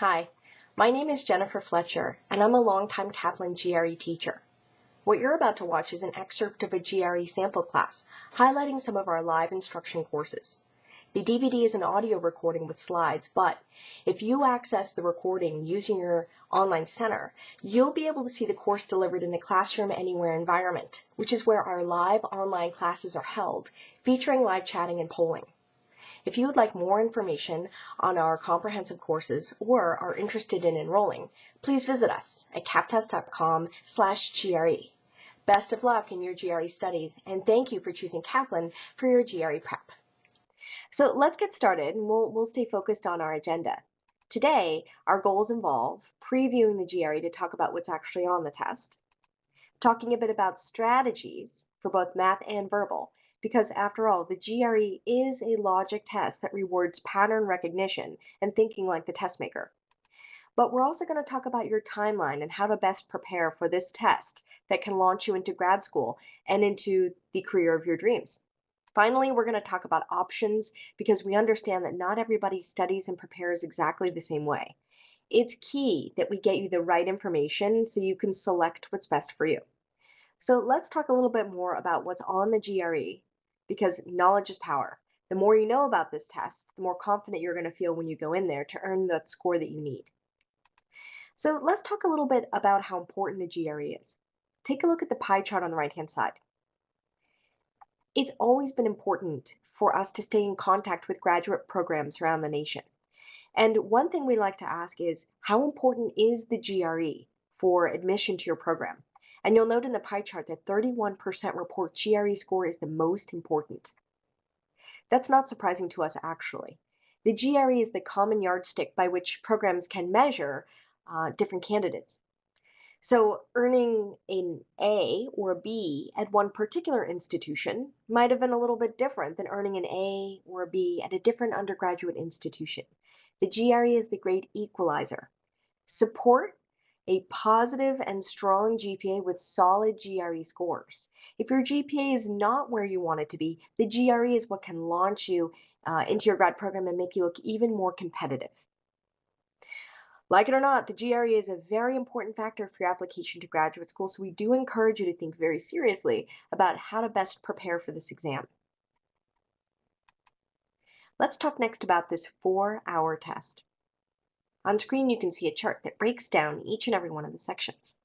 Hi, my name is Jennifer Fletcher, and I'm a longtime Kaplan GRE teacher. What you're about to watch is an excerpt of a GRE sample class, highlighting some of our live instruction courses. The DVD is an audio recording with slides, but if you access the recording using your online center, you'll be able to see the course delivered in the Classroom Anywhere environment, which is where our live online classes are held, featuring live chatting and polling. If you would like more information on our comprehensive courses or are interested in enrolling, please visit us at captest.com/GRE. Best of luck in your GRE studies, and thank you for choosing Kaplan for your GRE prep. So let's get started, and we'll stay focused on our agenda. Today, our goals involve previewing the GRE to talk about what's actually on the test, talking a bit about strategies for both math and verbal, because after all, the GRE is a logic test that rewards pattern recognition and thinking like the test maker. But we're also going to talk about your timeline and how to best prepare for this test that can launch you into grad school and into the career of your dreams. Finally, we're going to talk about options because we understand that not everybody studies and prepares exactly the same way. It's key that we get you the right information so you can select what's best for you. So let's talk a little bit more about what's on the GRE, because knowledge is power. The more you know about this test, the more confident you're going to feel when you go in there to earn that score that you need. So let's talk a little bit about how important the GRE is. Take a look at the pie chart on the right-hand side. It's always been important for us to stay in contact with graduate programs around the nation. And one thing we like to ask is, how important is the GRE for admission to your program? And you'll note in the pie chart that 31% report GRE score is the most important. That's not surprising to us, actually. The GRE is the common yardstick by which programs can measure different candidates. So earning an A or a B at one particular institution might have been a little bit different than earning an A or a B at a different undergraduate institution. The GRE is the great equalizer. Support a positive and strong GPA with solid GRE scores. If your GPA is not where you want it to be, the GRE is what can launch you into your grad program and make you look even more competitive. Like it or not, the GRE is a very important factor for your application to graduate school, so we do encourage you to think very seriously about how to best prepare for this exam. Let's talk next about this 4-hour test. On screen, you can see a chart that breaks down each and every one of the sections.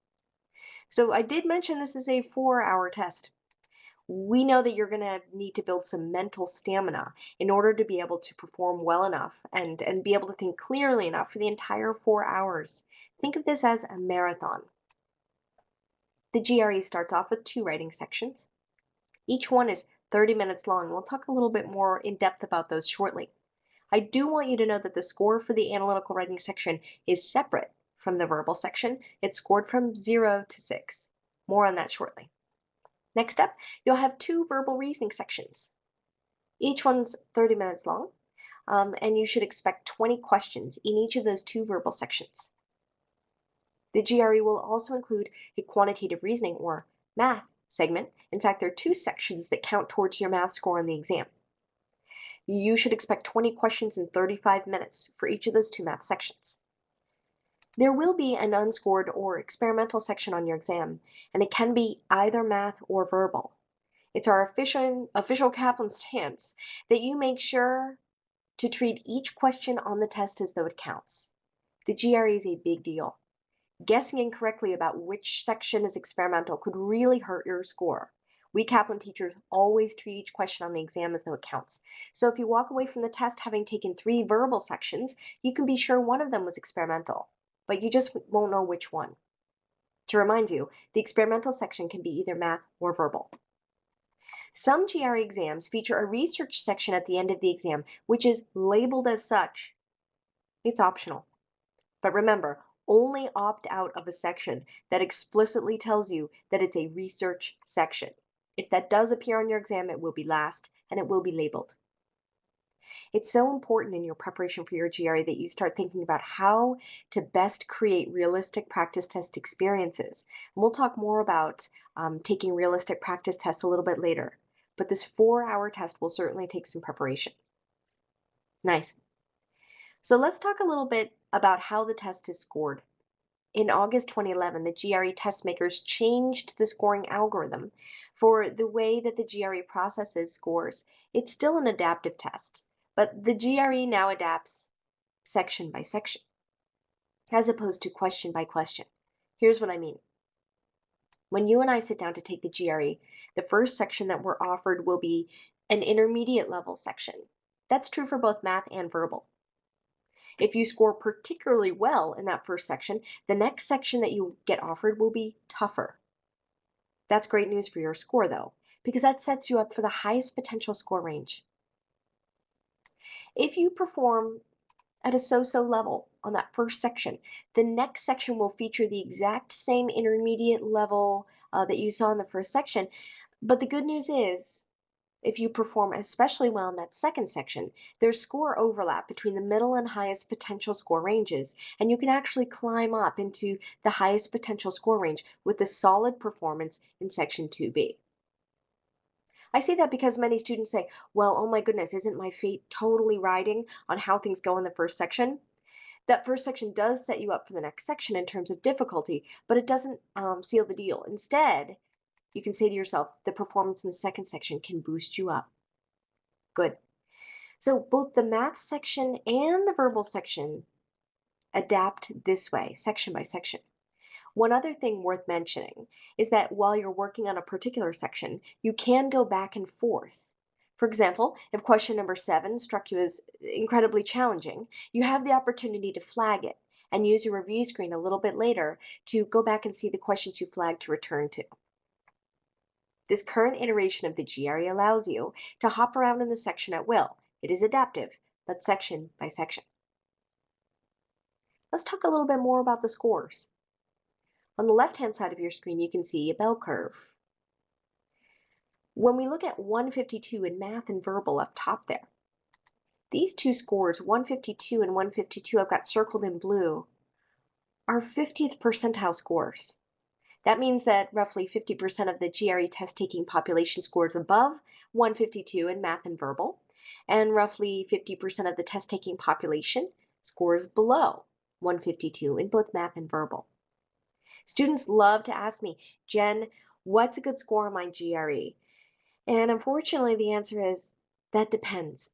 So I did mention this is a 4-hour test. We know that you're going to need to build some mental stamina in order to be able to perform well enough and be able to think clearly enough for the entire 4 hours. Think of this as a marathon. The GRE starts off with 2 writing sections. Each one is 30 minutes long. We'll talk a little bit more in depth about those shortly. I do want you to know that the score for the analytical writing section is separate from the verbal section. It's scored from 0 to 6. More on that shortly. Next up, you'll have 2 verbal reasoning sections. Each one's 30 minutes long, and you should expect 20 questions in each of those 2 verbal sections. The GRE will also include a quantitative reasoning or math segment. In fact, there are 2 sections that count towards your math score on the exam. You should expect 20 questions in 35 minutes for each of those 2 math sections. There will be an unscored or experimental section on your exam, and it can be either math or verbal. It's our official Kaplan stance that you make sure to treat each question on the test as though it counts. The GRE is a big deal. Guessing incorrectly about which section is experimental could really hurt your score. We Kaplan teachers always treat each question on the exam as though it counts. So if you walk away from the test having taken 3 verbal sections, you can be sure one of them was experimental, but you just won't know which one. To remind you, the experimental section can be either math or verbal. Some GRE exams feature a research section at the end of the exam, which is labeled as such. It's optional. But remember, only opt out of a section that explicitly tells you that it's a research section. If that does appear on your exam, it will be last, and it will be labeled. It's so important in your preparation for your GRE that you start thinking about how to best create realistic practice test experiences. And we'll talk more about taking realistic practice tests a little bit later, but this 4-hour test will certainly take some preparation. Nice. So let's talk a little bit about how the test is scored. In August 2011, the GRE test makers changed the scoring algorithm for the way that the GRE processes scores. It's still an adaptive test, but the GRE now adapts section by section, as opposed to question by question. Here's what I mean. When you and I sit down to take the GRE, the first section that we're offered will be an intermediate level section. That's true for both math and verbal. If you score particularly well in that first section, the next section that you get offered will be tougher. That's great news for your score, though, because that sets you up for the highest potential score range. If you perform at a so-so level on that first section, the next section will feature the exact same intermediate level that you saw in the first section. But the good news is, if you perform especially well in that second section, there's score overlap between the middle and highest potential score ranges, and you can actually climb up into the highest potential score range with a solid performance in section 2B. I say that because many students say, well, oh my goodness, isn't my fate totally riding on how things go in the first section? That first section does set you up for the next section in terms of difficulty, but it doesn't seal the deal. Instead, you can say to yourself, the performance in the second section can boost you up. Good. So both the math section and the verbal section adapt this way, section by section. One other thing worth mentioning is that while you're working on a particular section, you can go back and forth. For example, if question number 7 struck you as incredibly challenging, you have the opportunity to flag it and use your review screen a little bit later to go back and see the questions you flagged to return to. This current iteration of the GRE allows you to hop around in the section at will. It is adaptive, but section by section. Let's talk a little bit more about the scores. On the left-hand side of your screen, you can see a bell curve. When we look at 152 in math and verbal up top there, these two scores, 152 and 152, I've got circled in blue, are 50th percentile scores. That means that roughly 50% of the GRE test-taking population scores above 152 in math and verbal, and roughly 50% of the test-taking population scores below 152 in both math and verbal. Students love to ask me, Jen, what's a good score on my GRE? And unfortunately, the answer is, that depends.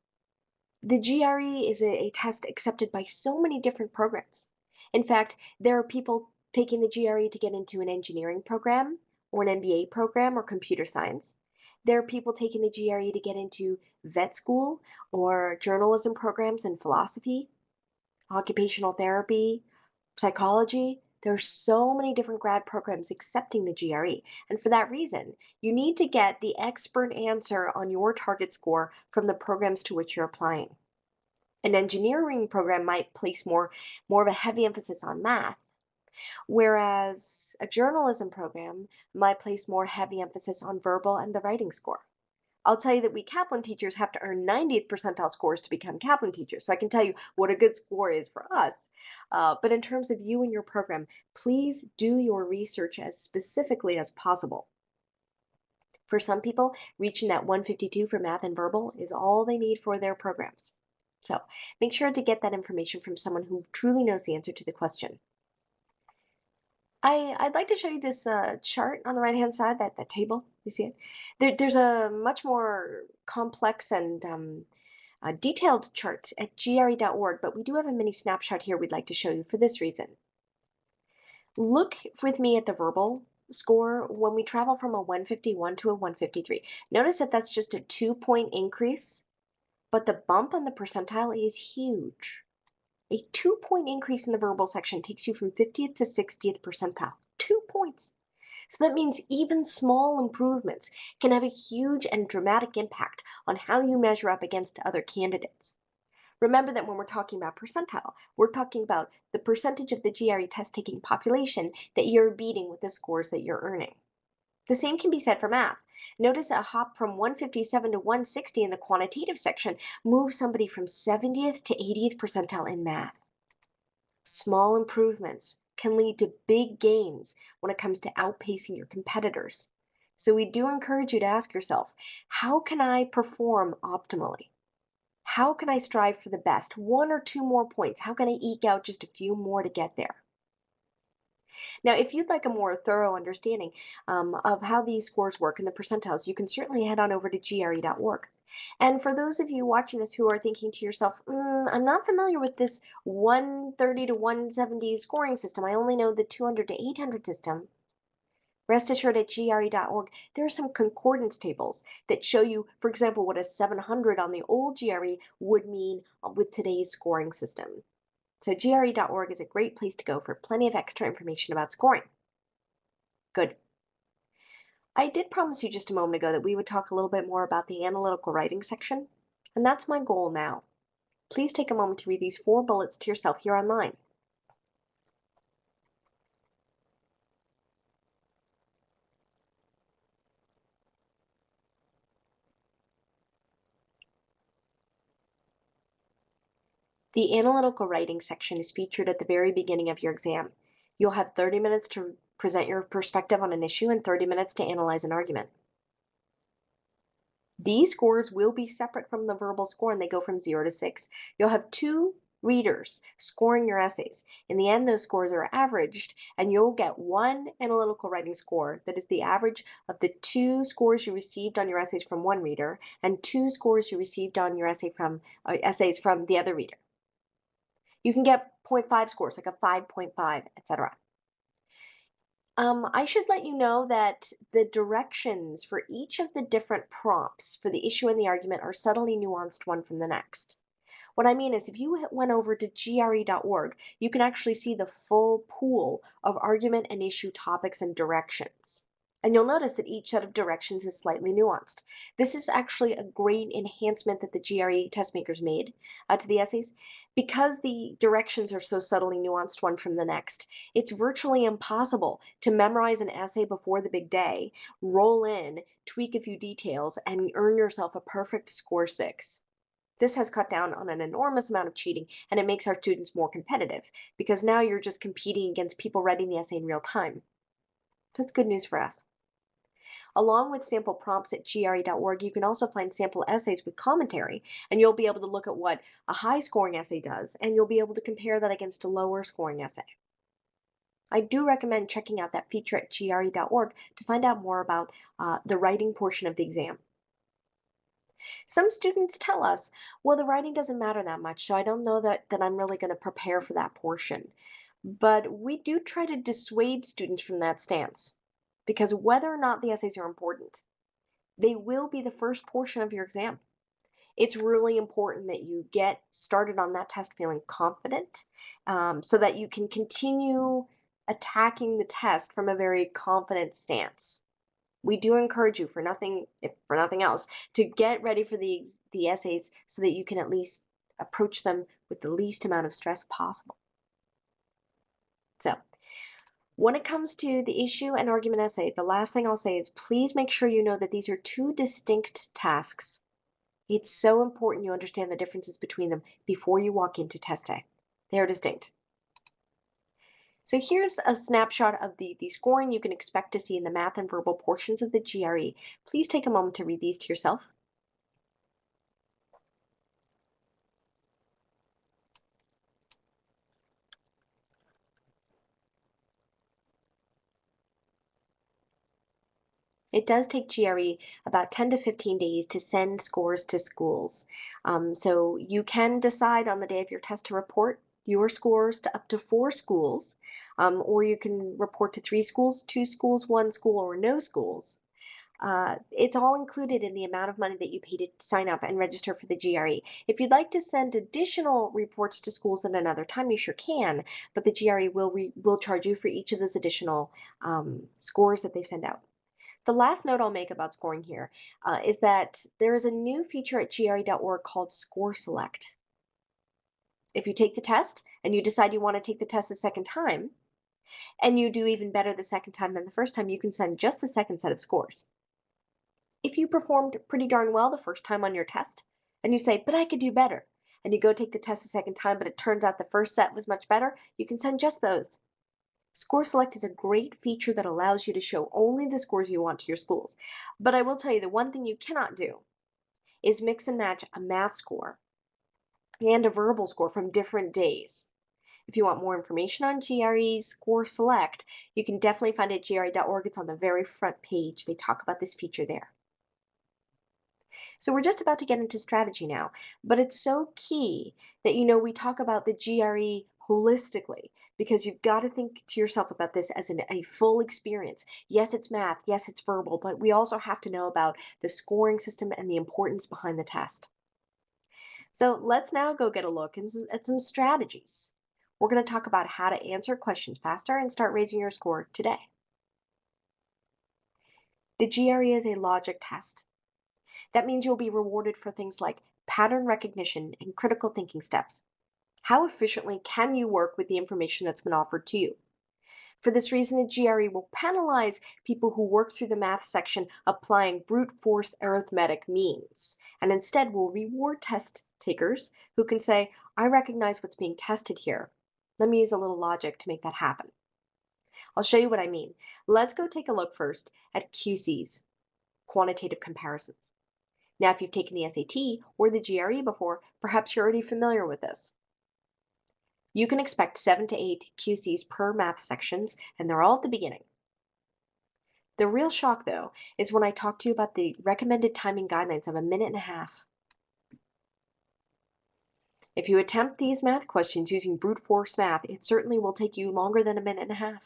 The GRE is a test accepted by so many different programs. In fact, there are people taking the GRE to get into an engineering program, or an MBA program, or computer science. There are people taking the GRE to get into vet school, or journalism programs in philosophy, occupational therapy, psychology. There are so many different grad programs accepting the GRE, and for that reason, you need to get the expert answer on your target score from the programs to which you're applying. An engineering program might place more of a heavy emphasis on math, whereas a journalism program might place more heavy emphasis on verbal and the writing score. I'll tell you that we Kaplan teachers have to earn 90th percentile scores to become Kaplan teachers, so I can tell you what a good score is for us. But in terms of you and your program, please do your research as specifically as possible. For some people, reaching that 152 for math and verbal is all they need for their programs. So make sure to get that information from someone who truly knows the answer to the question. I'd like to show you this chart on the right-hand side, that table. You see it? There's a much more complex and detailed chart at gre.org, but we do have a mini snapshot here we'd like to show you for this reason. Look with me at the verbal score when we travel from a 151 to a 153. Notice that that's just a 2-point increase, but the bump on the percentile is huge. A 2-point increase in the verbal section takes you from 50th to 60th percentile. 2 points. So that means even small improvements can have a huge and dramatic impact on how you measure up against other candidates. Remember that when we're talking about percentile, we're talking about the percentage of the GRE test-taking population that you're beating with the scores that you're earning. The same can be said for math. Notice a hop from 157 to 160 in the quantitative section moves somebody from 70th to 80th percentile in math. Small improvements can lead to big gains when it comes to outpacing your competitors. So we do encourage you to ask yourself, how can I perform optimally? How can I strive for the best? 1 or 2 more points. How can I eke out just a few more to get there? Now, if you'd like a more thorough understanding of how these scores work and the percentiles, you can certainly head on over to GRE.org. And for those of you watching this who are thinking to yourself, I'm not familiar with this 130 to 170 scoring system, I only know the 200 to 800 system, rest assured at GRE.org, there are some concordance tables that show you, for example, what a 700 on the old GRE would mean with today's scoring system. So GRE.org is a great place to go for plenty of extra information about scoring. Good. I did promise you just a moment ago that we would talk a little bit more about the analytical writing section, and that's my goal now. Please take a moment to read these 4 bullets to yourself here online. The analytical writing section is featured at the very beginning of your exam. You'll have 30 minutes to present your perspective on an issue and 30 minutes to analyze an argument. These scores will be separate from the verbal score and they go from 0 to 6. You'll have 2 readers scoring your essays. In the end, those scores are averaged and you'll get 1 analytical writing score that is the average of the 2 scores you received on your essays from one reader and 2 scores you received on your essays from the other reader. You can get 0.5 scores, like a 5.5, etc. I should let you know that the directions for each of the different prompts for the issue and the argument are subtly nuanced one from the next. What I mean is if you went over to GRE.org, you can actually see the full pool of argument and issue topics and directions. And you'll notice that each set of directions is slightly nuanced. This is actually a great enhancement that the GRE test makers made to the essays. Because the directions are so subtly nuanced one from the next, it's virtually impossible to memorize an essay before the big day, roll in, tweak a few details, and earn yourself a perfect score 6. This has cut down on an enormous amount of cheating, and it makes our students more competitive, because now you're just competing against people writing the essay in real time. That's good news for us. Along with sample prompts at GRE.org, you can also find sample essays with commentary, and you'll be able to look at what a high-scoring essay does, and you'll be able to compare that against a lower-scoring essay. I do recommend checking out that feature at GRE.org to find out more about the writing portion of the exam. Some students tell us, well, the writing doesn't matter that much, so I don't know that I'm really going to prepare for that portion. But we do try to dissuade students from that stance, because whether or not the essays are important, they will be the first portion of your exam. It's really important that you get started on that test feeling confident so that you can continue attacking the test from a very confident stance. We do encourage you, if for nothing else, to get ready for the essays so that you can at least approach them with the least amount of stress possible. So, when it comes to the issue and argument essay, the last thing I'll say is please make sure you know that these are 2 distinct tasks. It's so important you understand the differences between them before you walk into test day. They are distinct. So here's a snapshot of the scoring you can expect to see in the math and verbal portions of the GRE. Please take a moment to read these to yourself. It does take GRE about 10 to 15 days to send scores to schools. So you can decide on the day of your test to report your scores to up to 4 schools, or you can report to 3 schools, 2 schools, 1 school, or no schools. It's all included in the amount of money that you pay to sign up and register for the GRE. If you'd like to send additional reports to schools at another time, you sure can, but the GRE will charge you for each of those additional scores that they send out. The last note I'll make about scoring here is that there is a new feature at GRE.org called Score Select. If you take the test and you decide you want to take the test a second time, and you do even better the second time than the first time, you can send just the second set of scores. If you performed pretty darn well the first time on your test, and you say, but I could do better, and you go take the test a second time, but it turns out the first set was much better, you can send just those. Score Select is a great feature that allows you to show only the scores you want to your schools. But I will tell you, the one thing you cannot do is mix and match a math score and a verbal score from different days. If you want more information on GRE Score Select, you can definitely find it at gre.org. It's on the very front page. They talk about this feature there. So we're just about to get into strategy now, but it's so key that we talk about the GRE holistically, because you've got to think to yourself about this as a full experience. Yes, it's math, yes, it's verbal, but we also have to know about the scoring system and the importance behind the test. So let's now go get a look at some strategies. We're going to talk about how to answer questions faster and start raising your score today. The GRE is a logic test. That means you'll be rewarded for things like pattern recognition and critical thinking steps. How efficiently can you work with the information that's been offered to you? For this reason, the GRE will penalize people who work through the math section applying brute force arithmetic means, and instead will reward test takers who can say, I recognize what's being tested here. Let me use a little logic to make that happen. I'll show you what I mean. Let's go take a look first at QC's, Quantitative Comparisons. Now, if you've taken the SAT or the GRE before, perhaps you're already familiar with this. You can expect 7 to 8 QCs per math sections, and they're all at the beginning. The real shock, though, is when I talk to you about the recommended timing guidelines of 1.5 minutes. If you attempt these math questions using brute force math, it certainly will take you longer than 1.5 minutes.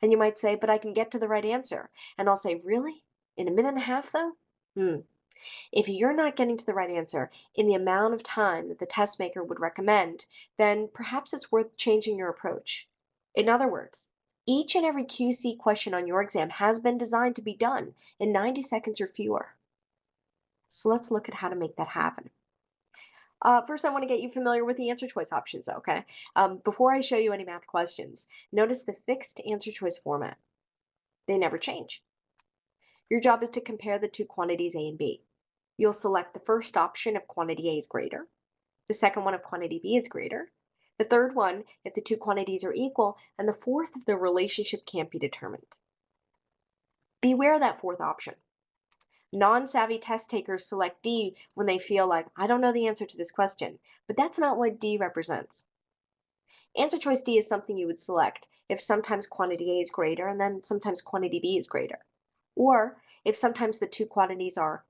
And you might say, but I can get to the right answer. And I'll say, really? In 1.5 minutes, though? If you're not getting to the right answer in the amount of time that the test maker would recommend, then perhaps it's worth changing your approach. In other words, each and every QC question on your exam has been designed to be done in 90 seconds or fewer. So let's look at how to make that happen. First, I want to get you familiar with the answer choice options, okay? Before I show you any math questions, notice the fixed answer choice format. They never change. Your job is to compare the two quantities A and B. You'll select the first option if quantity A is greater, the second one if quantity B is greater, the third one if the two quantities are equal, and the fourth if the relationship can't be determined. Beware that fourth option. Non-savvy test takers select D when they feel like, I don't know the answer to this question, but that's not what D represents. Answer choice D is something you would select if sometimes quantity A is greater and then sometimes quantity B is greater, or if sometimes the two quantities are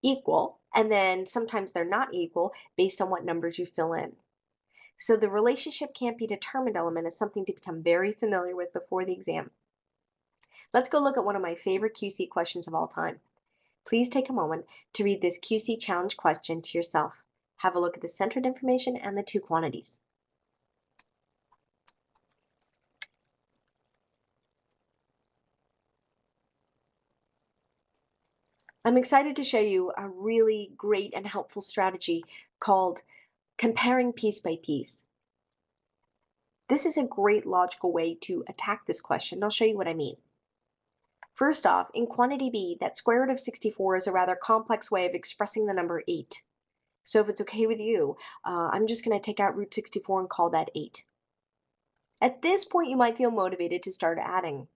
equal, and then sometimes they're not equal based on what numbers you fill in. So the relationship can't be determined element is something to become very familiar with before the exam. Let's go look at one of my favorite QC questions of all time. Please take a moment to read this QC challenge question to yourself. Have a look at the centered information and the two quantities. I'm excited to show you a really great and helpful strategy called comparing piece by piece. This is a great logical way to attack this question. I'll show you what I mean. First off, in quantity B, that square root of 64 is a rather complex way of expressing the number 8. So if it's okay with you, I'm just going to take out root 64 and call that 8. At this point, you might feel motivated to start adding.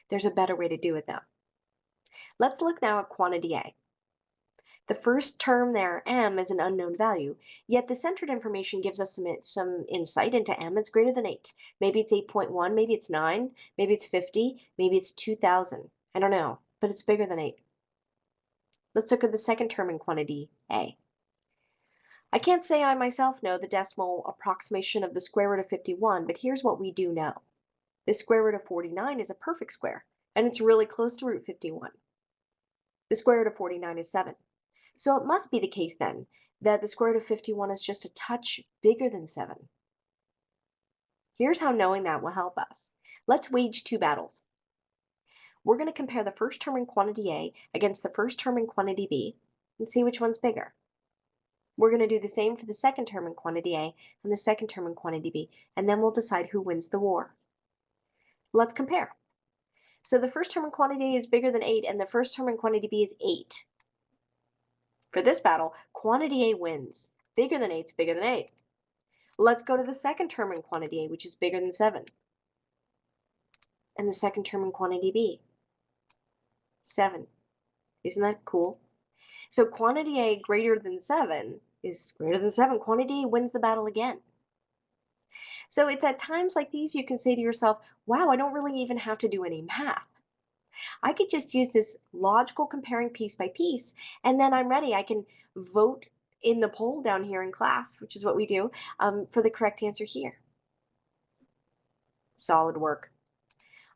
There's a better way to do it, though. Let's look now at quantity A. The first term there, m, is an unknown value, yet the centered information gives us some insight into m. It's greater than 8. Maybe it's 8.1, maybe it's 9, maybe it's 50, maybe it's 2,000. I don't know, but it's bigger than 8. Let's look at the second term in quantity A. I can't say I myself know the decimal approximation of the square root of 51, but here's what we do know. The square root of 49 is a perfect square, and it's really close to root 51. The square root of 49 is 7. So it must be the case then that the square root of 51 is just a touch bigger than 7. Here's how knowing that will help us. Let's wage two battles. We're going to compare the first term in quantity A against the first term in quantity B and see which one's bigger. We're going to do the same for the second term in quantity A and the second term in quantity B, and then we'll decide who wins the war. Let's compare. So the first term in quantity A is bigger than 8, and the first term in quantity B is 8. For this battle, quantity A wins. Bigger than 8 is bigger than 8. Let's go to the second term in quantity A, which is bigger than 7. And the second term in quantity B, 7. Isn't that cool? So quantity A greater than 7 is greater than 7. Quantity A wins the battle again. So it's at times like these you can say to yourself, wow, I don't really even have to do any math. I could just use this logical comparing piece by piece, and then I'm ready. I can vote in the poll down here in class, which is what we do, for the correct answer here. Solid work.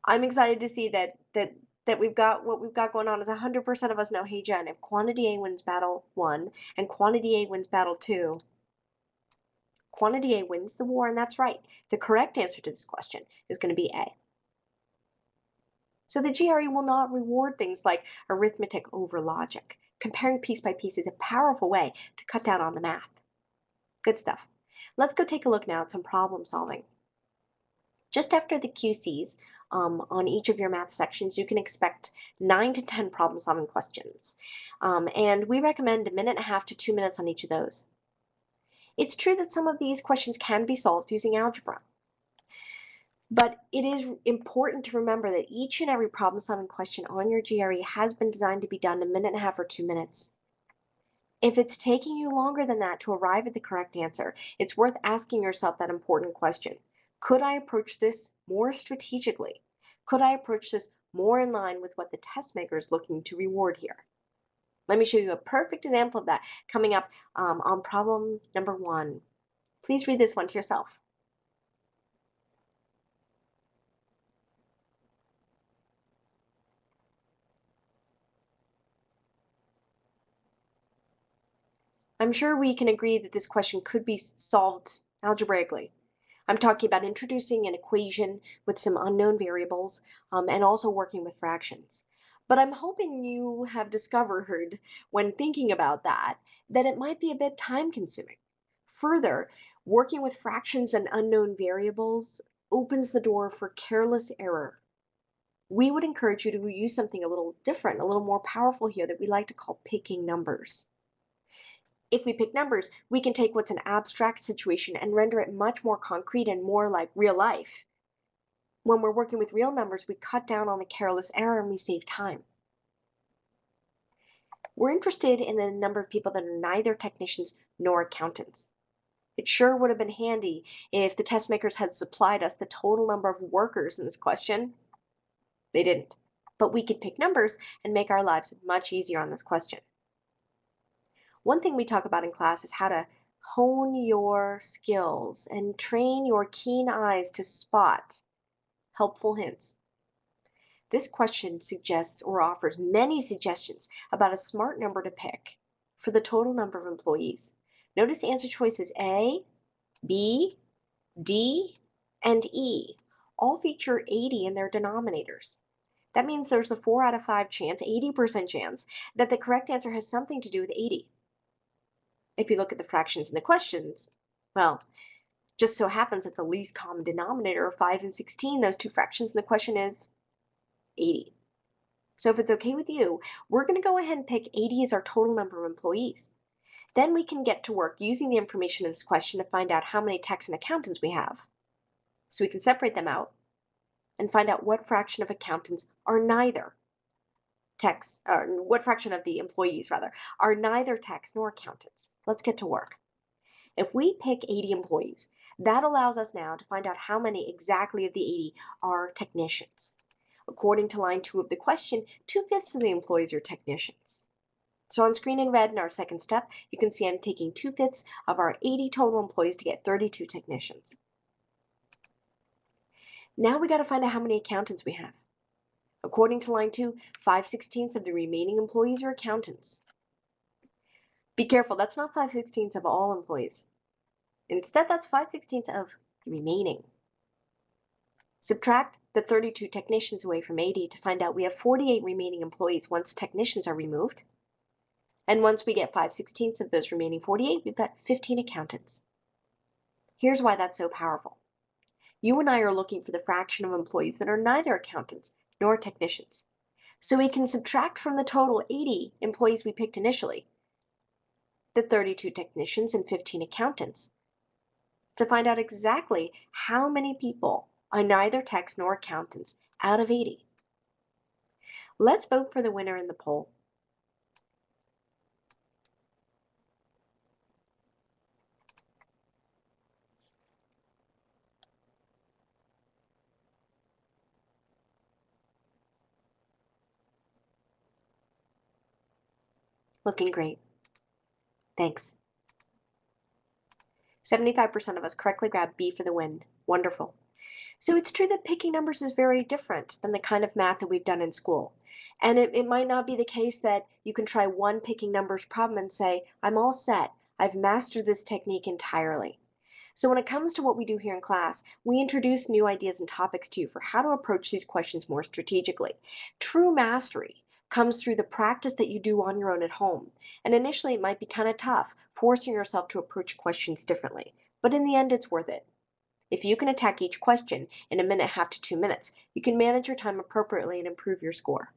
I'm excited to see that we've got what we've got going on is 100% of us know, hey Jen, if quantity A wins battle 1 and quantity A wins battle 2, quantity A wins the war, and that's right. The correct answer to this question is going to be A. So the GRE will not reward things like arithmetic over logic. Comparing piece by piece is a powerful way to cut down on the math. Good stuff. Let's go take a look now at some problem solving. Just after the QCs on each of your math sections, you can expect 9 to 10 problem solving questions. And we recommend 1.5 to 2 minutes on each of those. It's true that some of these questions can be solved using algebra. But it is important to remember that each and every problem-solving question on your GRE has been designed to be done in 1.5 or 2 minutes. If it's taking you longer than that to arrive at the correct answer, it's worth asking yourself that important question. Could I approach this more strategically? Could I approach this more in line with what the test maker is looking to reward here? Let me show you a perfect example of that coming up on problem number 1. Please read this one to yourself. I'm sure we can agree that this question could be solved algebraically. I'm talking about introducing an equation with some unknown variables and also working with fractions. But I'm hoping you have discovered when thinking about that it might be a bit time consuming. Further, working with fractions and unknown variables opens the door for careless error. We would encourage you to use something a little different, a little more powerful here that we like to call picking numbers. If we pick numbers, we can take what's an abstract situation and render it much more concrete and more like real life. When we're working with real numbers, we cut down on the careless error and we save time. We're interested in the number of people that are neither technicians nor accountants. It sure would have been handy if the test makers had supplied us the total number of workers in this question. They didn't. But we could pick numbers and make our lives much easier on this question. One thing we talk about in class is how to hone your skills and train your keen eyes to spot helpful hints. This question suggests or offers many suggestions about a smart number to pick for the total number of employees. Notice the answer choices A, B, D, and E all feature 80 in their denominators. That means there's a 4 out of 5 chance, 80% chance, that the correct answer has something to do with 80. If you look at the fractions in the questions, well, just so happens that the least common denominator of 5 and 16, those two fractions in the question is 80. So if it's okay with you, we're going to go ahead and pick 80 as our total number of employees. Then we can get to work using the information in this question to find out how many techs and accountants we have. So we can separate them out and find out what fraction of accountants are neither techs, or what fraction of the employees, rather, are neither techs nor accountants. Let's get to work. If we pick 80 employees, that allows us now to find out how many exactly of the 80 are technicians. According to line 2 of the question, 2/5 of the employees are technicians. So on screen in red in our second step, you can see I'm taking 2/5 of our 80 total employees to get 32 technicians. Now we got to find out how many accountants we have. According to line 2, 5/16 of the remaining employees are accountants. Be careful, that's not 5/16 of all employees. Instead, that's 5/16 of the remaining. Subtract the 32 technicians away from 80 to find out we have 48 remaining employees once technicians are removed. And once we get 5/16 of those remaining 48, we've got 15 accountants. Here's why that's so powerful. You and I are looking for the fraction of employees that are neither accountants nor technicians. So we can subtract from the total 80 employees we picked initially the 32 technicians and 15 accountants to find out exactly how many people are neither techs nor accountants out of 80. Let's vote for the winner in the poll. Looking great. Thanks. 75% of us correctly grabbed B for the win. Wonderful. So it's true that picking numbers is very different than the kind of math that we've done in school. And it might not be the case that you can try one picking numbers problem and say, I'm all set. I've mastered this technique entirely. So when it comes to what we do here in class, we introduce new ideas and topics to you for how to approach these questions more strategically. True mastery comes through the practice that you do on your own at home. And initially it might be kind of tough, forcing yourself to approach questions differently. But in the end, it's worth it. If you can attack each question in a minute, half to 2 minutes, you can manage your time appropriately and improve your score.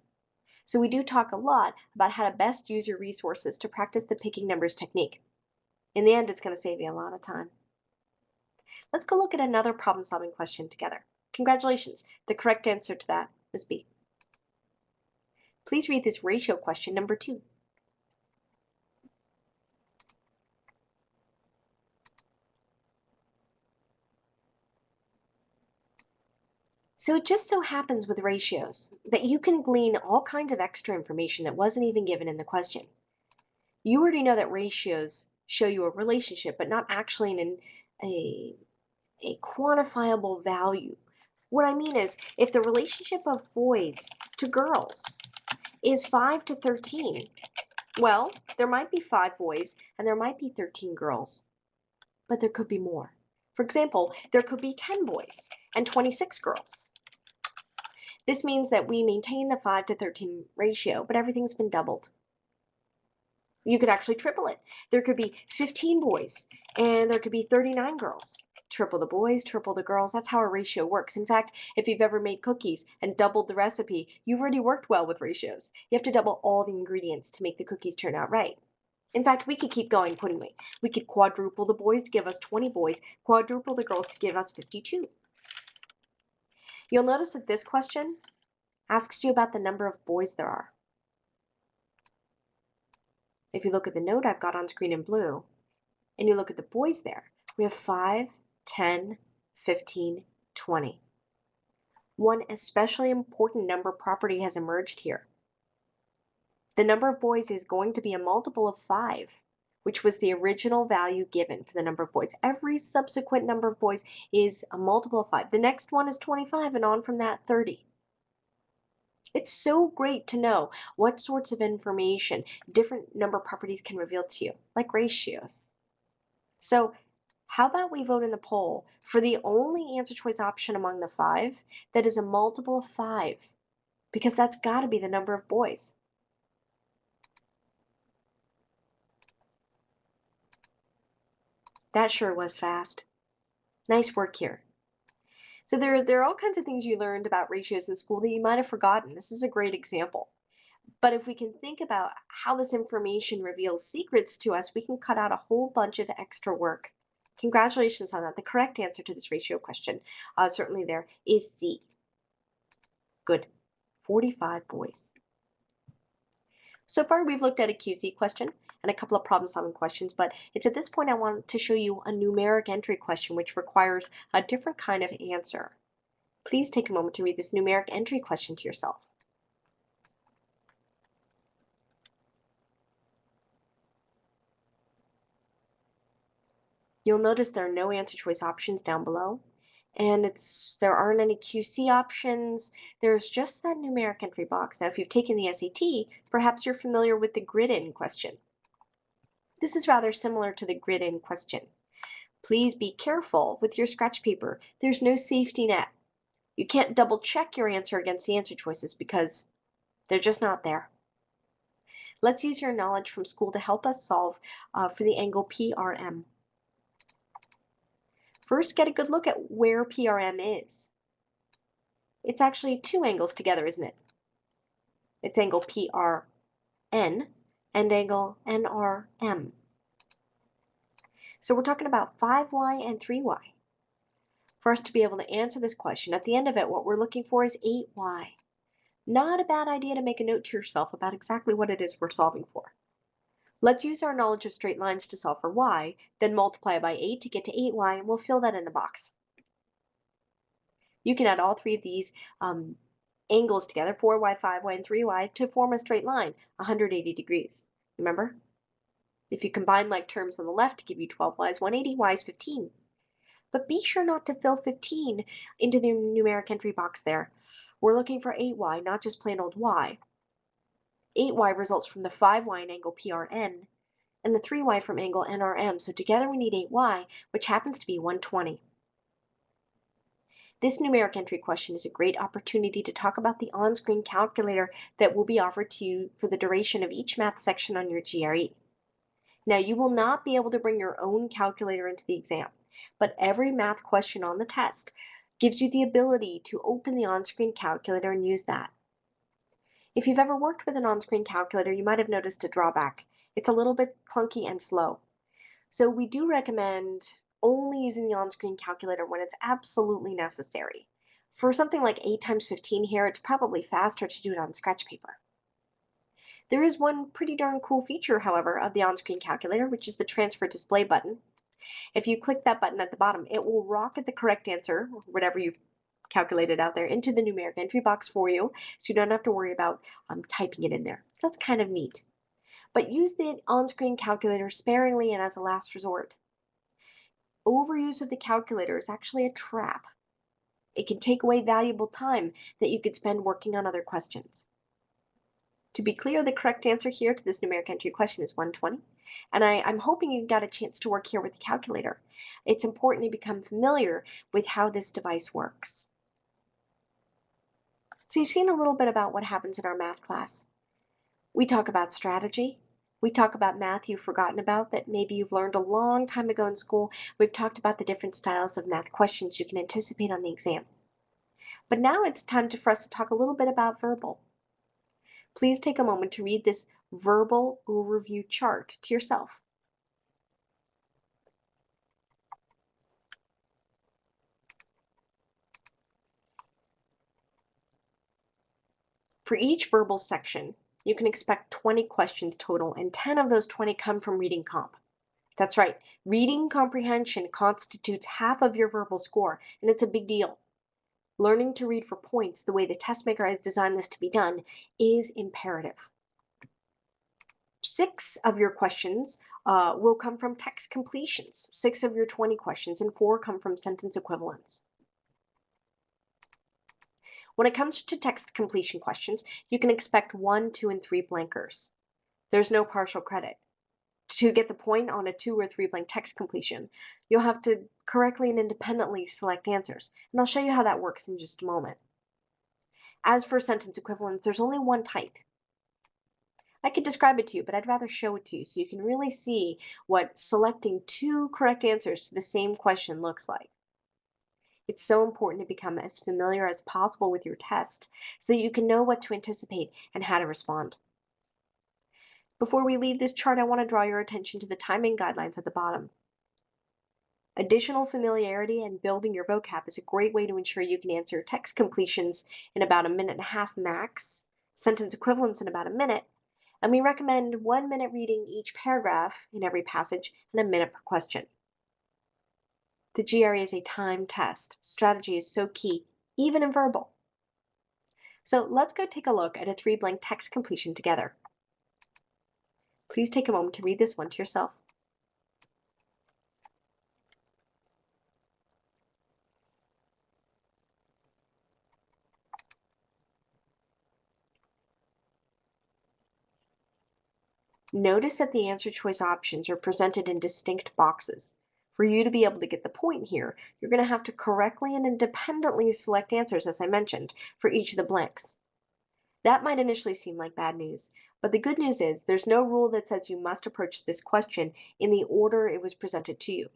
So we do talk a lot about how to best use your resources to practice the picking numbers technique. In the end, it's going to save you a lot of time. Let's go look at another problem-solving question together. Congratulations, the correct answer to that is B. Please read this ratio question number 2. So it just so happens with ratios that you can glean all kinds of extra information that wasn't even given in the question. You already know that ratios show you a relationship, but not actually in a quantifiable value. What I mean is, if the relationship of boys to girls is 5 to 13, well, there might be 5 boys and there might be 13 girls, but there could be more. For example, there could be 10 boys and 26 girls. This means that we maintain the 5 to 13 ratio, but everything's been doubled. You could actually triple it. There could be 15 boys and there could be 39 girls. Triple the boys, triple the girls. That's how a ratio works. In fact, if you've ever made cookies and doubled the recipe, you've already worked well with ratios. You have to double all the ingredients to make the cookies turn out right. In fact, we could keep going, couldn't we? We could quadruple the boys to give us 20 boys, quadruple the girls to give us 52. You'll notice that this question asks you about the number of boys there are. If you look at the note I've got on screen in blue, and you look at the boys there, we have 5, 10, 15, 20. One especially important number property has emerged here. The number of boys is going to be a multiple of 5, which was the original value given for the number of boys. Every subsequent number of boys is a multiple of 5. The next one is 25, and on from that, 30. It's so great to know what sorts of information different number properties can reveal to you, like ratios. So how about we vote in the poll for the only answer choice option among the 5 that is a multiple of 5, because that's got to be the number of boys. That sure was fast. Nice work here. So there are all kinds of things you learned about ratios in school that you might have forgotten. This is a great example. But if we can think about how this information reveals secrets to us, we can cut out a whole bunch of extra work. Congratulations on that. The correct answer to this ratio question, certainly there, is C. Good. 45 boys. So far, we've looked at a QC question and a couple of problem-solving questions, but it's at this point I want to show you a numeric entry question which requires a different kind of answer. Please take a moment to read this numeric entry question to yourself. You'll notice there are no answer choice options down below, and there aren't any QC options. There's just that numeric entry box. Now, if you've taken the SAT, perhaps you're familiar with the grid-in question. This is rather similar to the grid-in question. Please be careful with your scratch paper. There's no safety net. You can't double check your answer against the answer choices because they're just not there. Let's use your knowledge from school to help us solve for the angle PRM. First, get a good look at where PRM is. It's actually 2 angles together, isn't it? It's angle PRN and angle NRM. So we're talking about 5y and 3y. For us to be able to answer this question, at the end of it, what we're looking for is 8y. Not a bad idea to make a note to yourself about exactly what it is we're solving for. Let's use our knowledge of straight lines to solve for y, then multiply by 8 to get to 8y, and we'll fill that in the box. You can add all 3 of these angles together, 4y, 5y, and 3y, to form a straight line, 180 degrees. Remember? If you combine like terms on the left to give you 12y is 180, y is 15. But be sure not to fill 15 into the numeric entry box there. We're looking for 8y, not just plain old y. 8y results from the 5y in angle PRN, and the 3y from angle NRM, so together we need 8y, which happens to be 120. This numeric entry question is a great opportunity to talk about the on-screen calculator that will be offered to you for the duration of each math section on your GRE. Now, you will not be able to bring your own calculator into the exam, but every math question on the test gives you the ability to open the on-screen calculator and use that. If you've ever worked with an on-screen calculator, you might have noticed a drawback. It's a little bit clunky and slow. So we do recommend only using the on-screen calculator when it's absolutely necessary. For something like 8 times 15 here, it's probably faster to do it on scratch paper. There is one pretty darn cool feature, however, of the on-screen calculator, which is the transfer display button. If you click that button at the bottom, it will rocket the correct answer, whatever you've calculated out there, into the numeric entry box for you, so you don't have to worry about typing it in there. So that's kind of neat. But use the on-screen calculator sparingly and as a last resort. Overuse of the calculator is actually a trap. It can take away valuable time that you could spend working on other questions. To be clear, the correct answer here to this numeric entry question is 120, and I'm hoping you got a chance to work here with the calculator. It's important to become familiar with how this device works. So you've seen a little bit about what happens in our math class. We talk about strategy. We talk about math you've forgotten about that maybe you've learned a long time ago in school. We've talked about the different styles of math questions you can anticipate on the exam. But now it's time for us to talk a little bit about verbal. Please take a moment to read this verbal overview chart to yourself. For each verbal section, you can expect 20 questions total, and 10 of those 20 come from reading comp. That's right, reading comprehension constitutes half of your verbal score, and it's a big deal. Learning to read for points the way the test maker has designed this to be done is imperative. 6 of your questions will come from text completions, 6 of your 20 questions, and 4 come from sentence equivalence. When it comes to text completion questions, you can expect 1, 2, and 3 blankers. There's no partial credit. To get the point on a 2 or 3 blank text completion, you'll have to correctly and independently select answers, and I'll show you how that works in just a moment. As for sentence equivalence, there's only one type. I could describe it to you, but I'd rather show it to you so you can really see what selecting 2 correct answers to the same question looks like. It's so important to become as familiar as possible with your test so that you can know what to anticipate and how to respond. Before we leave this chart, I want to draw your attention to the timing guidelines at the bottom. Additional familiarity and building your vocab is a great way to ensure you can answer text completions in about 1.5 minutes max, sentence equivalence in about 1 minute, and we recommend 1 minute reading each paragraph in every passage and 1 minute per question. The GRE is a time test. Strategy is so key, even in verbal. So let's go take a look at a 3 blank text completion together. Please take a moment to read this one to yourself. Notice that the answer choice options are presented in distinct boxes. For you to be able to get the point here, you're going to have to correctly and independently select answers, as I mentioned, for each of the blanks. That might initially seem like bad news, but the good news is there's no rule that says you must approach this question in the order it was presented to you.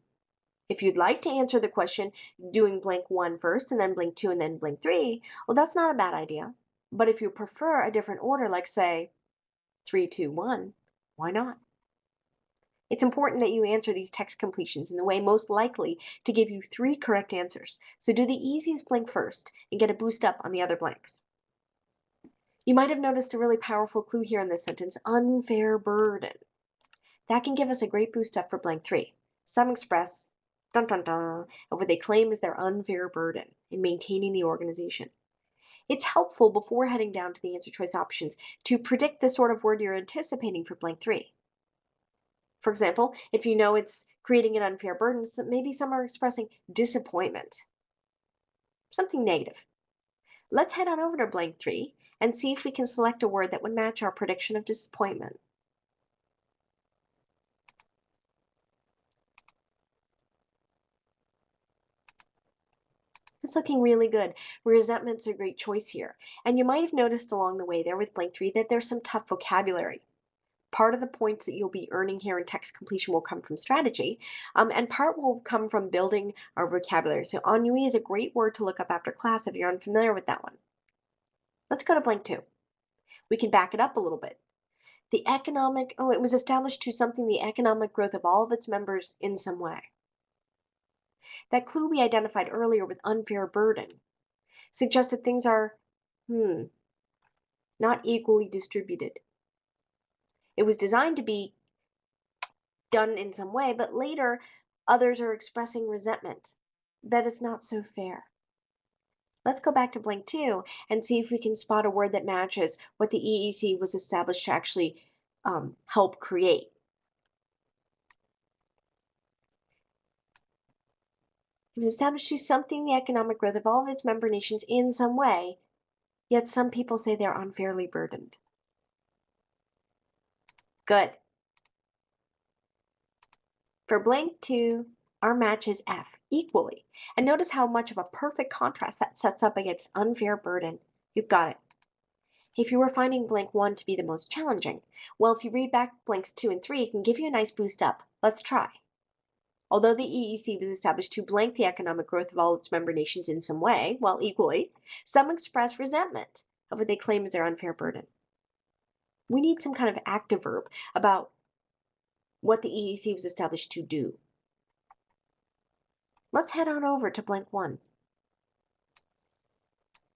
If you'd like to answer the question doing blank 1 first and then blank 2 and then blank 3, well, that's not a bad idea. But if you prefer a different order, like say 3, 2, 1, why not? It's important that you answer these text completions in the way most likely to give you 3 correct answers. So do the easiest blank first and get a boost up on the other blanks. You might have noticed a really powerful clue here in this sentence, unfair burden. That can give us a great boost up for blank 3. Some express, dun dun dun, of what they claim is their unfair burden in maintaining the organization. It's helpful before heading down to the answer choice options to predict the sort of word you're anticipating for blank 3. For example, if you know it's creating an unfair burden, maybe some are expressing disappointment, something negative. Let's head on over to blank 3 and see if we can select a word that would match our prediction of disappointment. It's looking really good. Resentment's a great choice here. And you might have noticed along the way there with blank 3 that there's some tough vocabulary. Part of the points that you'll be earning here in text completion will come from strategy, and part will come from building our vocabulary. So ennui is a great word to look up after class if you're unfamiliar with that one. Let's go to blank 2. We can back it up a little bit. It was established to something the economic growth of all of its members in some way. That clue we identified earlier with unfair burden suggests that things are, not equally distributed. It was designed to be done in some way, but later others are expressing resentment that it's not so fair. Let's go back to blank 2 and see if we can spot a word that matches what the EEC was established to actually help create. It was established to something the economic growth of all of its member nations in some way, yet some people say they're unfairly burdened. Good. For blank 2, our match is F, equally. And notice how much of a perfect contrast that sets up against unfair burden. You've got it. If you were finding blank 1 to be the most challenging, well, if you read back blanks 2 and 3, it can give you a nice boost up. Let's try. Although the EEC was established to blank the economic growth of all its member nations in some way, well, equally, some express resentment of what they claim is their unfair burden. We need some kind of active verb about what the EEC was established to do. Let's head on over to blank 1.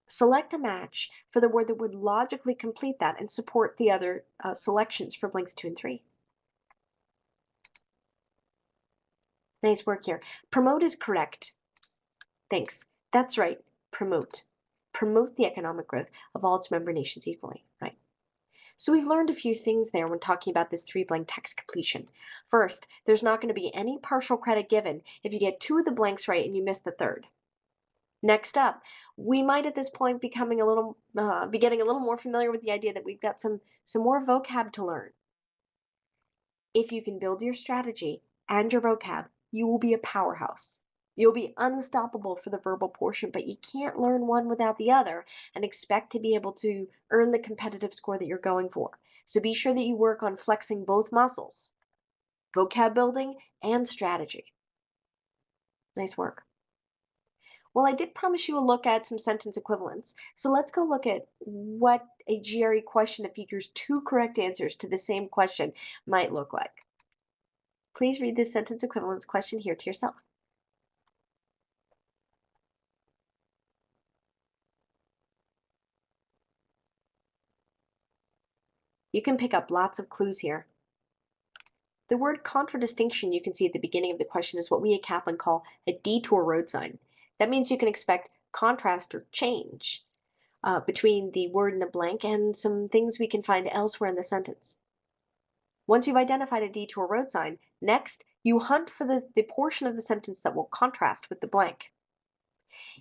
Select a match for the word that would logically complete that and support the other selections for blanks 2 and 3. Nice work here. Promote is correct. Thanks. That's right. Promote. Promote the economic growth of all its member nations equally, right? So we've learned a few things there when talking about this 3 blank text completion. First, there's not going to be any partial credit given if you get 2 of the blanks right and you miss the 3rd. Next up, we might at this point be getting a little more familiar with the idea that we've got some more vocab to learn. If you can build your strategy and your vocab, you will be a powerhouse. You'll be unstoppable for the verbal portion, but you can't learn one without the other and expect to be able to earn the competitive score that you're going for. So be sure that you work on flexing both muscles, vocab building and strategy. Nice work. Well, I did promise you a look at some sentence equivalents, so let's go look at what a GRE question that features 2 correct answers to the same question might look like. Please read this sentence equivalence question here to yourself. You can pick up lots of clues here. The word contradistinction you can see at the beginning of the question is what we at Kaplan call a detour road sign. That means you can expect contrast or change between the word in the blank and some things we can find elsewhere in the sentence. Once you've identified a detour road sign, next you hunt for the portion of the sentence that will contrast with the blank.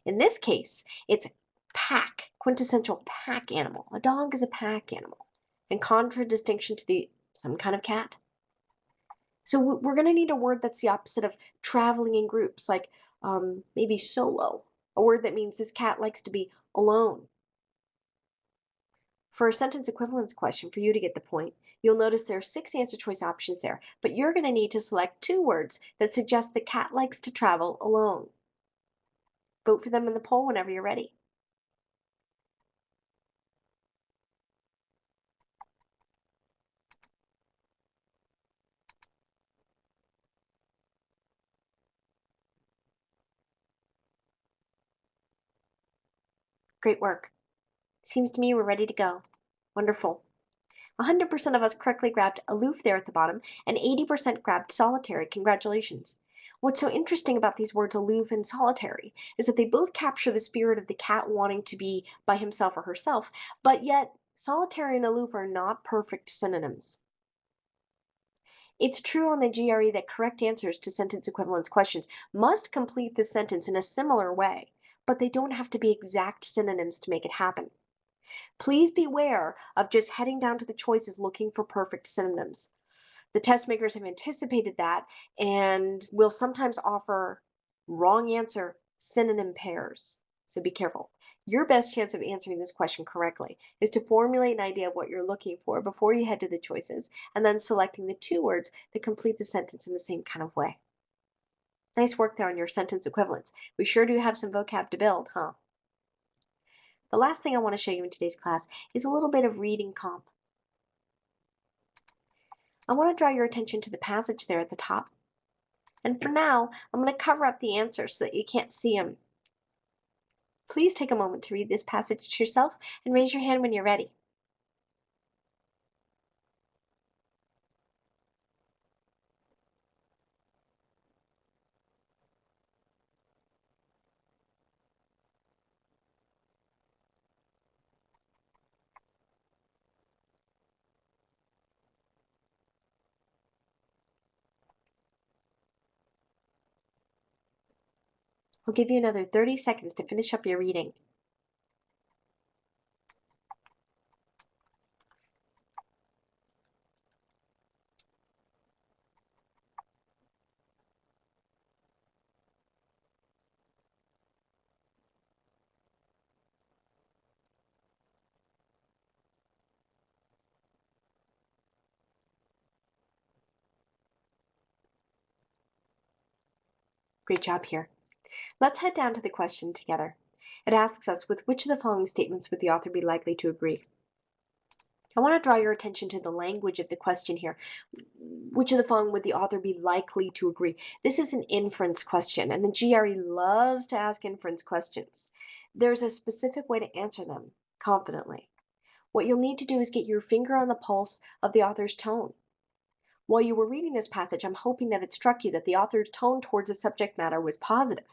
In this case, it's pack, quintessential pack animal. A dog is a pack animal, in contradistinction to some kind of cat. So we're going to need a word that's the opposite of traveling in groups, like maybe solo, a word that means this cat likes to be alone. For a sentence equivalence question, for you to get the point, you'll notice there are 6 answer choice options there, but you're going to need to select 2 words that suggest the cat likes to travel alone. Vote for them in the poll whenever you're ready. Great work. Seems to me we're ready to go. Wonderful. 100% of us correctly grabbed aloof there at the bottom, and 80% grabbed solitary. Congratulations. What's so interesting about these words aloof and solitary is that they both capture the spirit of the cat wanting to be by himself or herself, but yet solitary and aloof are not perfect synonyms. It's true on the GRE that correct answers to sentence equivalence questions must complete the sentence in a similar way, but they don't have to be exact synonyms to make it happen. Please beware of just heading down to the choices looking for perfect synonyms. The test makers have anticipated that and will sometimes offer wrong answer synonym pairs. So be careful. Your best chance of answering this question correctly is to formulate an idea of what you're looking for before you head to the choices, and then selecting the two words that complete the sentence in the same kind of way. Nice work there on your sentence equivalence. We sure do have some vocab to build, huh? The last thing I want to show you in today's class is a little bit of reading comp. I want to draw your attention to the passage there at the top. And for now, I'm going to cover up the answers so that you can't see them. Please take a moment to read this passage to yourself and raise your hand when you're ready. I'll give you another 30 seconds to finish up your reading. Great job here. Let's head down to the question together. It asks us, with which of the following statements would the author be likely to agree? I want to draw your attention to the language of the question here. Which of the following would the author be likely to agree? This is an inference question, and the GRE loves to ask inference questions. There's a specific way to answer them confidently. What you'll need to do is get your finger on the pulse of the author's tone. While you were reading this passage, I'm hoping that it struck you that the author's tone towards the subject matter was positive.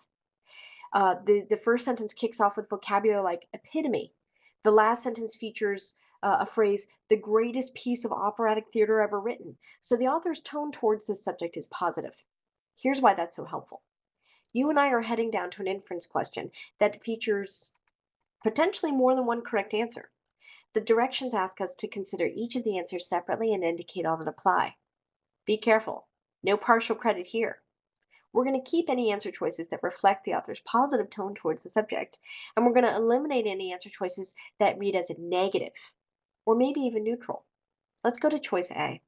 The first sentence kicks off with vocabulary like epitome. The last sentence features a phrase, the greatest piece of operatic theater ever written. So the author's tone towards this subject is positive. Here's why that's so helpful. You and I are heading down to an inference question that features potentially more than one correct answer. The directions ask us to consider each of the answers separately and indicate all that apply. Be careful. No partial credit here. We're going to keep any answer choices that reflect the author's positive tone towards the subject, and we're going to eliminate any answer choices that read as a negative, or maybe even neutral. Let's go to choice A.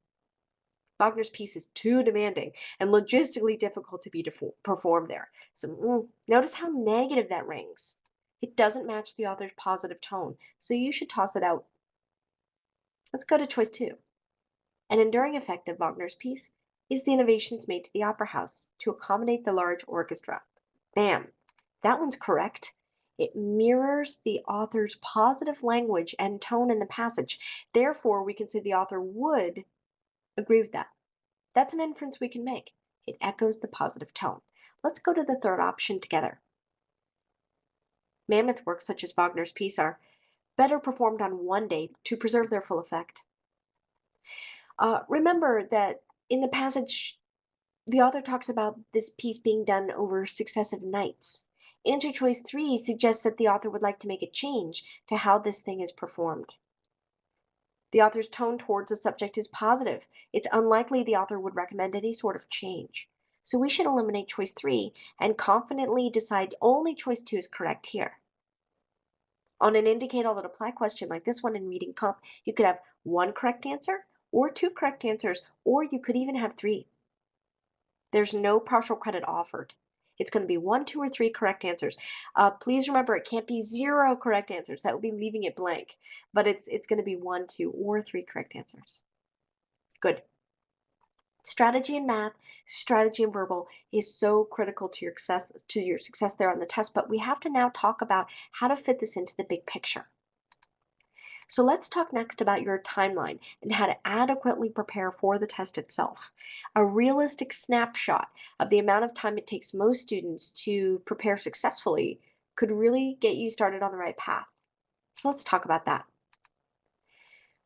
Wagner's piece is too demanding and logistically difficult to be performed there. So notice how negative that rings. It doesn't match the author's positive tone, so you should toss it out. Let's go to choice 2. An enduring effect of Wagner's piece is the innovations made to the opera house to accommodate the large orchestra. Bam! That one's correct. It mirrors the author's positive language and tone in the passage. Therefore, we can say the author would agree with that. That's an inference we can make. It echoes the positive tone. Let's go to the third option together. Mammoth works such as Wagner's piece are better performed on one day to preserve their full effect. Remember that in the passage, the author talks about this piece being done over successive nights. Answer choice 3 suggests that the author would like to make a change to how this thing is performed. The author's tone towards the subject is positive. It's unlikely the author would recommend any sort of change. So we should eliminate choice 3 and confidently decide only choice 2 is correct here. On an indicate all that apply question like this one in reading comp, you could have one correct answer or two correct answers, or you could even have 3. There's no partial credit offered. It's going to be 1, 2, or 3 correct answers. Please remember, it can't be 0 correct answers. That would be leaving it blank. But it's going to be 1, 2, or 3 correct answers. Good. Strategy in math, strategy in verbal is so critical to your success there on the test. But we have to now talk about how to fit this into the big picture. So let's talk next about your timeline and how to adequately prepare for the test itself. A realistic snapshot of the amount of time it takes most students to prepare successfully could really get you started on the right path. So let's talk about that.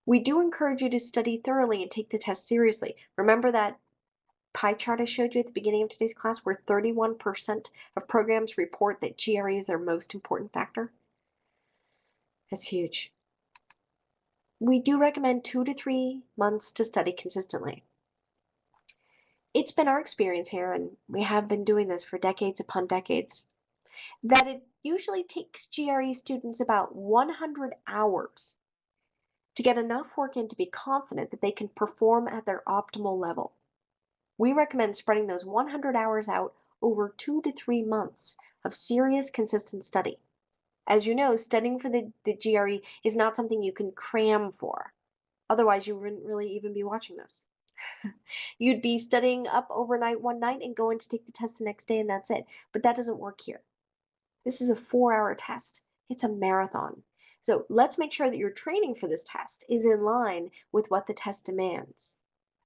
We do encourage you to study thoroughly and take the test seriously. Remember that pie chart I showed you at the beginning of today's class, where 31% of programs report that GRE is their most important factor? That's huge. We do recommend 2 to 3 months to study consistently. It's been our experience here, and we have been doing this for decades upon decades, that it usually takes GRE students about 100 hours to get enough work in to be confident that they can perform at their optimal level. We recommend spreading those 100 hours out over 2 to 3 months of serious, consistent study. As you know, studying for the GRE is not something you can cram for. Otherwise, you wouldn't really even be watching this. You'd be studying up overnight one night and going to take the test the next day, and that's it. But that doesn't work here. This is a 4-hour test. It's a marathon. So let's make sure that your training for this test is in line with what the test demands.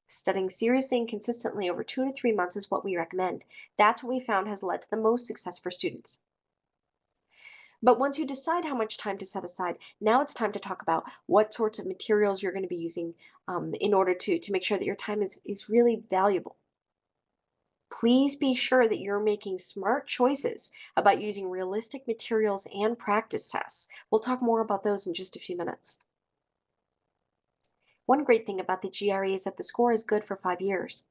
Studying seriously and consistently over 2 to 3 months is what we recommend. That's what we found has led to the most success for students. But once you decide how much time to set aside, now it's time to talk about what sorts of materials you're going to be using in order to make sure that your time is really valuable. Please be sure that you're making smart choices about using realistic materials and practice tests. We'll talk more about those in just a few minutes. One great thing about the GRE is that the score is good for 5 years.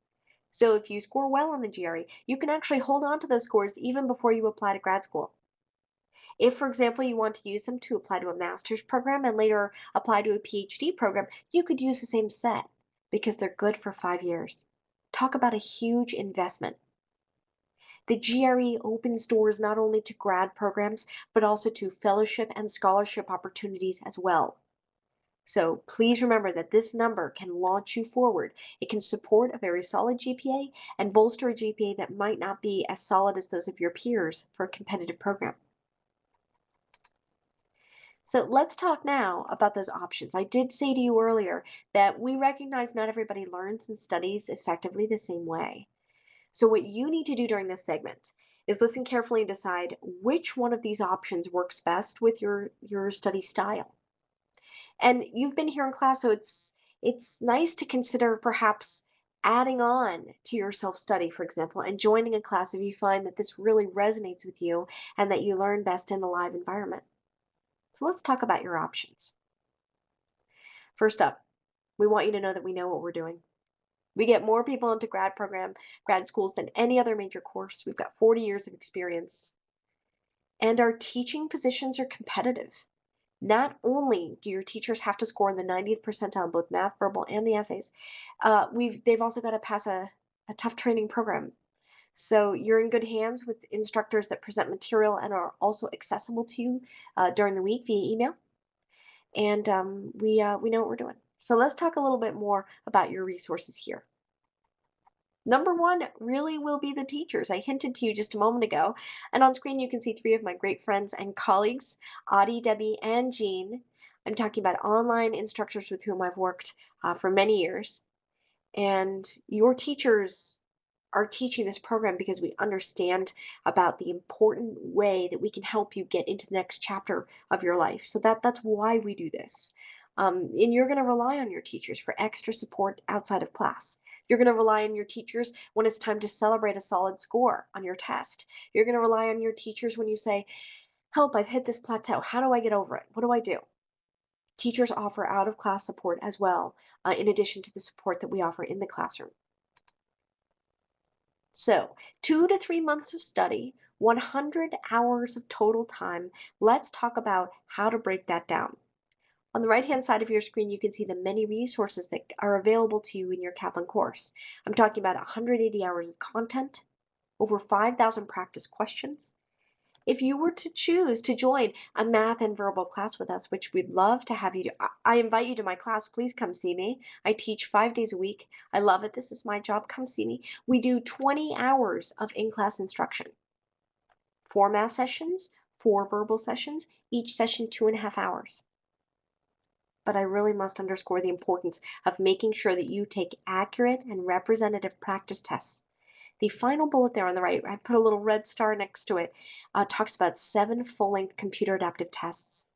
So if you score well on the GRE, you can actually hold on to those scores even before you apply to grad school. If, for example, you want to use them to apply to a master's program and later apply to a PhD program, you could use the same set because they're good for 5 years. Talk about a huge investment. The GRE opens doors not only to grad programs, but also to fellowship and scholarship opportunities as well. So please remember that this number can launch you forward. It can support a very solid GPA and bolster a GPA that might not be as solid as those of your peers for a competitive program. So let's talk now about those options. I did say to you earlier that we recognize not everybody learns and studies effectively the same way. So what you need to do during this segment is listen carefully and decide which one of these options works best with your study style. And you've been here in class, so it's nice to consider perhaps adding on to your self-study, for example, and joining a class if you find that this really resonates with you and that you learn best in a live environment. So let's talk about your options. First up, we want you to know that we know what we're doing. We get more people into grad schools than any other major course. We've got 40 years of experience. And our teaching positions are competitive. Not only do your teachers have to score in the 90th percentile in both math, verbal, and the essays, they've also got to pass a tough training program. So you're in good hands with instructors that present material and are also accessible to you during the week via email. And we know what we're doing. So let's talk a little bit more about your resources here. Number one really will be the teachers. I hinted to you just a moment ago. And on screen, you can see 3 of my great friends and colleagues, Audie, Debbie, and Jean. I'm talking about online instructors with whom I've worked for many years. And your teachers are teaching this program because we understand about the important way that we can help you get into the next chapter of your life. So that's why we do this. And you're going to rely on your teachers for extra support outside of class. You're going to rely on your teachers when it's time to celebrate a solid score on your test. You're going to rely on your teachers when you say, help, I've hit this plateau. How do I get over it? What do I do? Teachers offer out-of-class support as well, in addition to the support that we offer in the classroom. So 2 to 3 months of study, 100 hours of total time. Let's talk about how to break that down. On the right-hand side of your screen, you can see the many resources that are available to you in your Kaplan course. I'm talking about 180 hours of content, over 5,000 practice questions. If you were to choose to join a math and verbal class with us, which we'd love to have you do, I invite you to my class. Please come see me. I teach 5 days a week. I love it. This is my job. Come see me. We do 20 hours of in-class instruction. 4 math sessions, 4 verbal sessions, each session 2.5 hours. But I really must underscore the importance of making sure that you take accurate and representative practice tests. The final bullet there on the right, I put a little red star next to it, talks about 7 full-length computer adaptive tests.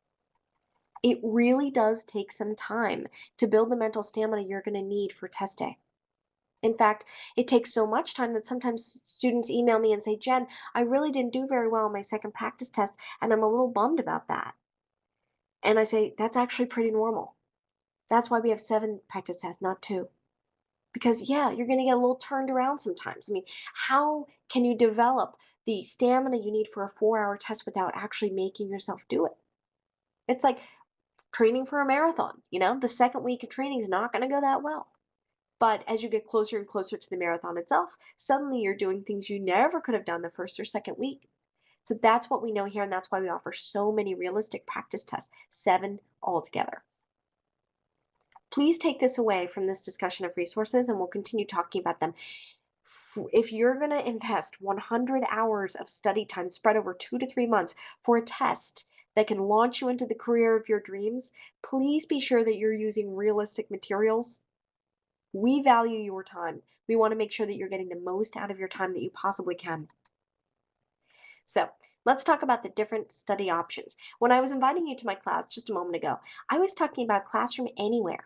It really does take some time to build the mental stamina you're going to need for test day. In fact, it takes so much time that sometimes students email me and say, Jen, I really didn't do very well on my second practice test, and I'm a little bummed about that. And I say, that's actually pretty normal. That's why we have 7 practice tests, not 2. Because, yeah, you're going to get a little turned around sometimes. I mean, how can you develop the stamina you need for a 4-hour test without actually making yourself do it? It's like training for a marathon. The second week of training is not going to go that well. But as you get closer and closer to the marathon itself, suddenly you're doing things you never could have done the first or second week. So that's what we know here, and that's why we offer so many realistic practice tests, 7 altogether. Please take this away from this discussion of resources, and we'll continue talking about them. If you're going to invest 100 hours of study time spread over 2 to 3 months for a test that can launch you into the career of your dreams, please be sure that you're using realistic materials. We value your time. We want to make sure that you're getting the most out of your time that you possibly can. So let's talk about the different study options. When I was inviting you to my class just a moment ago, I was talking about Classroom Anywhere.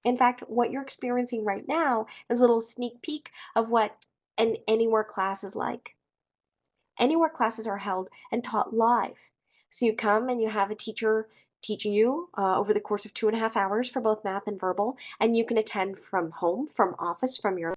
In fact, what you're experiencing right now is a little sneak peek of what an Anywhere class is like. Anywhere classes are held and taught live. So you come and you have a teacher teaching you over the course of 2.5 hours for both math and verbal, and you can attend from home, from office, from your